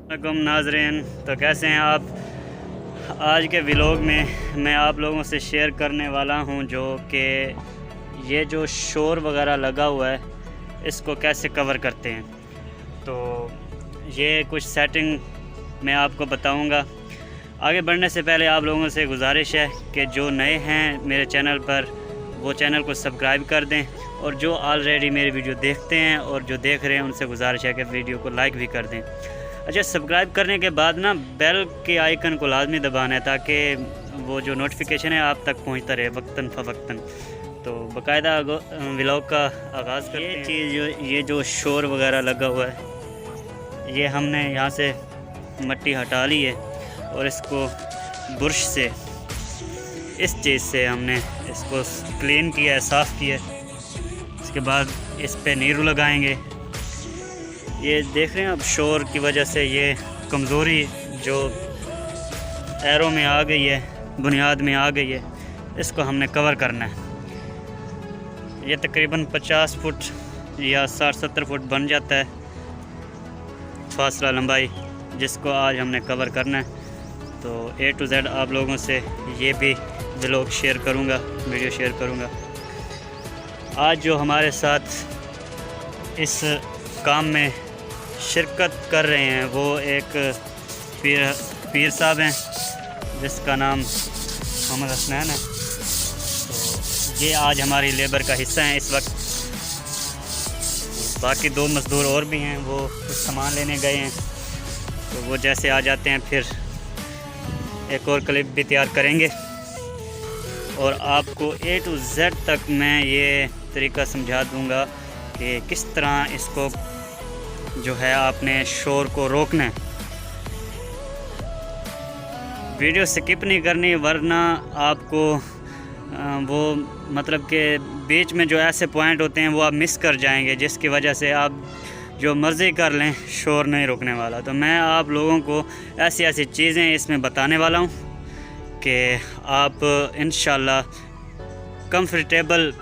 वालेकुम नाज़रीन, तो कैसे हैं आप। आज के व्लॉग में मैं आप लोगों से शेयर करने वाला हूं जो कि ये जो शोर वगैरह लगा हुआ है इसको कैसे कवर करते हैं। तो ये कुछ सेटिंग मैं आपको बताऊंगा। आगे बढ़ने से पहले आप लोगों से गुजारिश है कि जो नए हैं मेरे चैनल पर वो चैनल को सब्सक्राइब कर दें, और जो ऑलरेडी मेरी वीडियो देखते हैं और जो देख रहे हैं उनसे गुजारिश है कि वीडियो को लाइक भी कर दें। अच्छा, सब्सक्राइब करने के बाद ना बेल के आइकन को लाजमी दबाना है ताकि वो जो नोटिफिकेशन है आप तक पहुंचता रहे वक्तन फ़वक्तन। तो बाकायदा व्लॉग का आगाज़ करते हैं। ये जो शोर वगैरह लगा हुआ है ये हमने यहाँ से मिट्टी हटा ली है और इसको ब्रश से इस चीज़ से हमने इसको क्लीन किया है, साफ़ किया है। इसके बाद इस पे नीरू लगाएंगे। ये देख रहे हैं आप, शोर की वजह से ये कमज़ोरी जो एरो में आ गई है, बुनियाद में आ गई है, इसको हमने कवर करना है। ये तकरीबन 50 फुट या 60-70 फुट बन जाता है फासला लंबाई, जिसको आज हमने कवर करना है। तो A to Z आप लोगों से ये भी व्लॉग शेयर करूँगा, वीडियो शेयर करूँगा। आज जो हमारे साथ इस काम में शिरकत कर रहे हैं वो एक पीर साहब हैं जिसका नाम मोहम्मद हसनैन है। तो ये आज हमारी लेबर का हिस्सा हैं इस वक्त। बाकी 2 मज़दूर और भी हैं, वो कुछ सामान लेने गए हैं, तो वो जैसे आ जाते हैं फिर एक और क्लिप भी तैयार करेंगे और आपको A to Z तक मैं ये तरीका समझा दूंगा कि किस तरह इसको जो है आपने शोर को रोकना है। वीडियो स्किप नहीं करनी, वरना आपको वो मतलब कि बीच में जो ऐसे पॉइंट होते हैं वो आप मिस कर जाएंगे, जिसकी वजह से आप जो मर्ज़ी कर लें शोर नहीं रोकने वाला। तो मैं आप लोगों को ऐसी ऐसी चीज़ें इसमें बताने वाला हूँ कि आप इंशाल्लाह कंफर्टेबल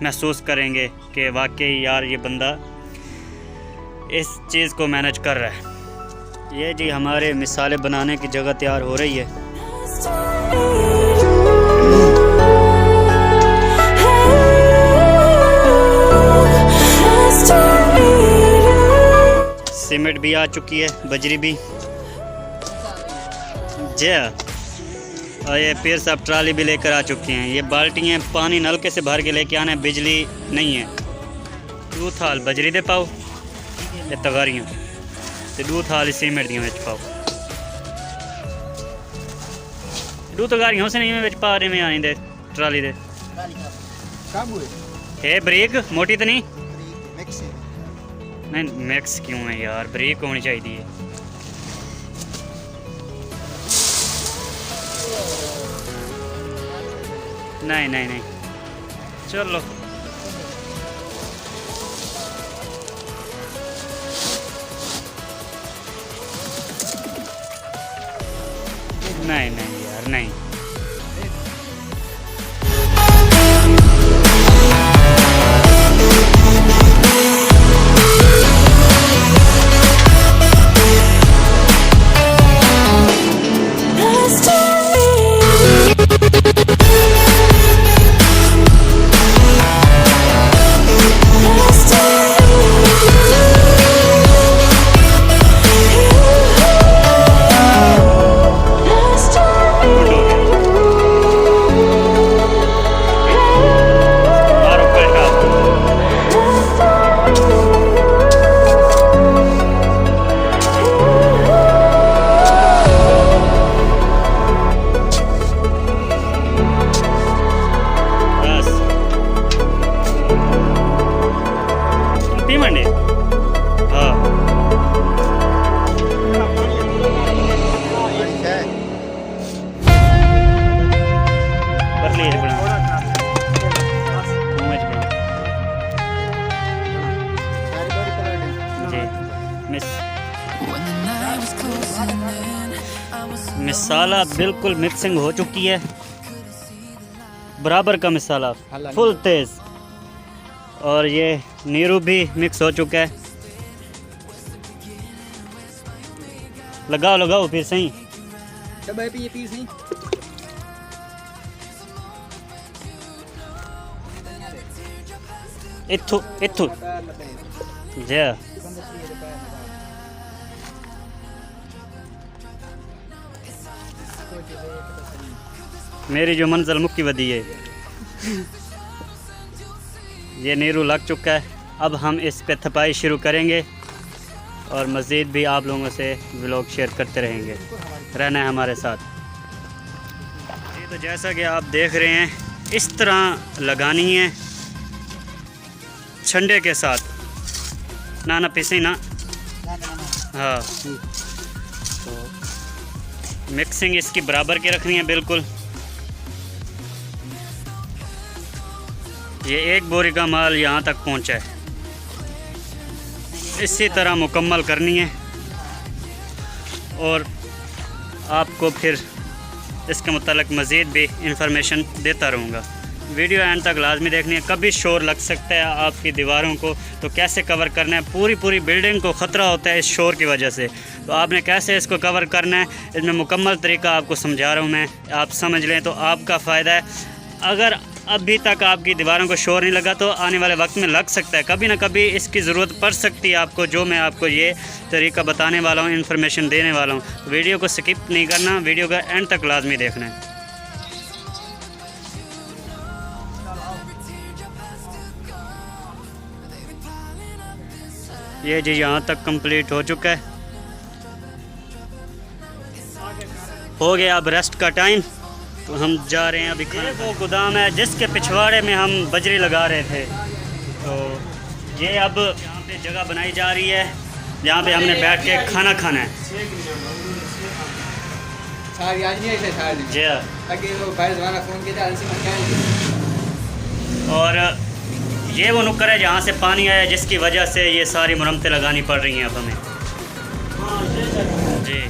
महसूस करेंगे कि वाकई यार ये बंदा इस चीज़ को मैनेज कर रहा है। ये जी हमारे मिसालें बनाने की जगह तैयार हो रही है। सीमेंट भी आ चुकी है, बजरी भी जी। और ये पीर साहब ट्राली भी लेकर आ चुके हैं। ये बाल्टियाँ पानी नलके से भर के लेके आना है, बिजली नहीं है। 2 थाल बजरी दे पाओ, ये तगारियाँ ते 2 थाल सीमेंट दियाँ विच पाओ। 2 तगारियाँ उस नहीं विच पा रहे में आने दे ट्राली दे। है ब्रेक मोटी तो नहीं? नहीं मिक्स क्यों है यार, ब्रेक होनी चाहिए। नहीं नहीं नहीं, चलो नहीं नहीं यार नहीं। मिसाला बिल्कुल मिक्सिंग हो चुकी है, बराबर का मिसाला फुल तेज़, और ये नीरू भी मिक्स हो चुका है। लगाओ लगाओ फिर सही। इत्थु इत्थु जय मेरी जो मंजिल मुक्की वदी है। ये नीरू लग चुका है। अब हम इस पे थपाई शुरू करेंगे और मज़ीद भी आप लोगों से व्लॉग शेयर करते रहेंगे। रहना है हमारे साथ। ये तो जैसा कि आप देख रहे हैं इस तरह लगानी है छंडे के साथ। ना पिसी ना। हाँ तो मिक्सिंग इसकी बराबर की रखनी है बिल्कुल। ये एक बोरी का माल यहाँ तक पहुँचा है। इसी तरह मुकम्मल करनी है और आपको फिर इसके मुतालिक मज़ीद भी इंफॉर्मेशन देता रहूँगा। वीडियो एंड तक लाजमी देखनी है। कभी शोर लग सकता है आपकी दीवारों को, तो कैसे कवर करना है। पूरी बिल्डिंग को ख़तरा होता है इस शोर की वजह से, तो आपने कैसे इसको कवर करना है इसमें मुकम्मल तरीका आपको समझा रहा हूँ मैं। आप समझ लें तो आपका फ़ायदा है। अगर अभी तक आपकी दीवारों को शोर नहीं लगा तो आने वाले वक्त में लग सकता है। कभी ना कभी इसकी ज़रूरत पड़ सकती है आपको, जो मैं आपको ये तरीका बताने वाला हूँ, इन्फॉर्मेशन देने वाला हूँ। तो वीडियो को स्किप नहीं करना, वीडियो का एंड तक लाजमी देखना है। ये जी यहाँ तक कंप्लीट हो चुका है। हो गया अब रेस्ट का टाइम, तो हम जा रहे हैं अभी। ये वो गोदाम है जिसके पिछवाड़े में हम बजरी लगा रहे थे। तो ये अब यहाँ पे जगह बनाई जा रही है जहाँ पे हमने बैठ के खाना खाना है। जी और ये वो नुक्कर है जहाँ से पानी आया, जिसकी वजह से ये सारी मुरम्मतें लगानी पड़ रही हैं अब हमें। जी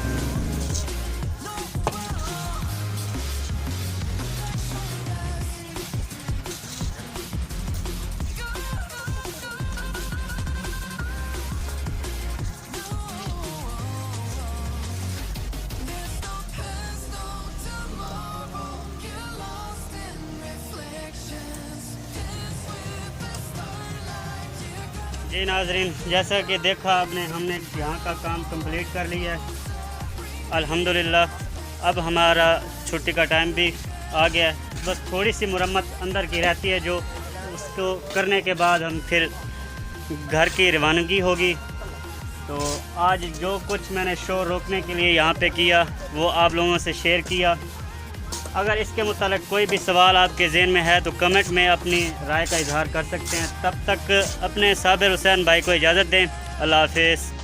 जी नाजरीन, जैसा कि देखा आपने, हमने यहाँ का काम कंप्लीट कर लिया है अल्हम्दुलिल्लाह। अब हमारा छुट्टी का टाइम भी आ गया है। बस थोड़ी सी मुरम्मत अंदर की रहती है, जो उसको करने के बाद हम फिर घर की रवानगी होगी। तो आज जो कुछ मैंने शोर रोकने के लिए यहाँ पे किया वो आप लोगों से शेयर किया। अगर इसके मुतालिक कोई भी सवाल आपके ज़हन में है तो कमेंट में अपनी राय का इजहार कर सकते हैं। तब तक अपने साबिर हुसैन भाई को इजाज़त दें। अल्लाह हाफ़िज़।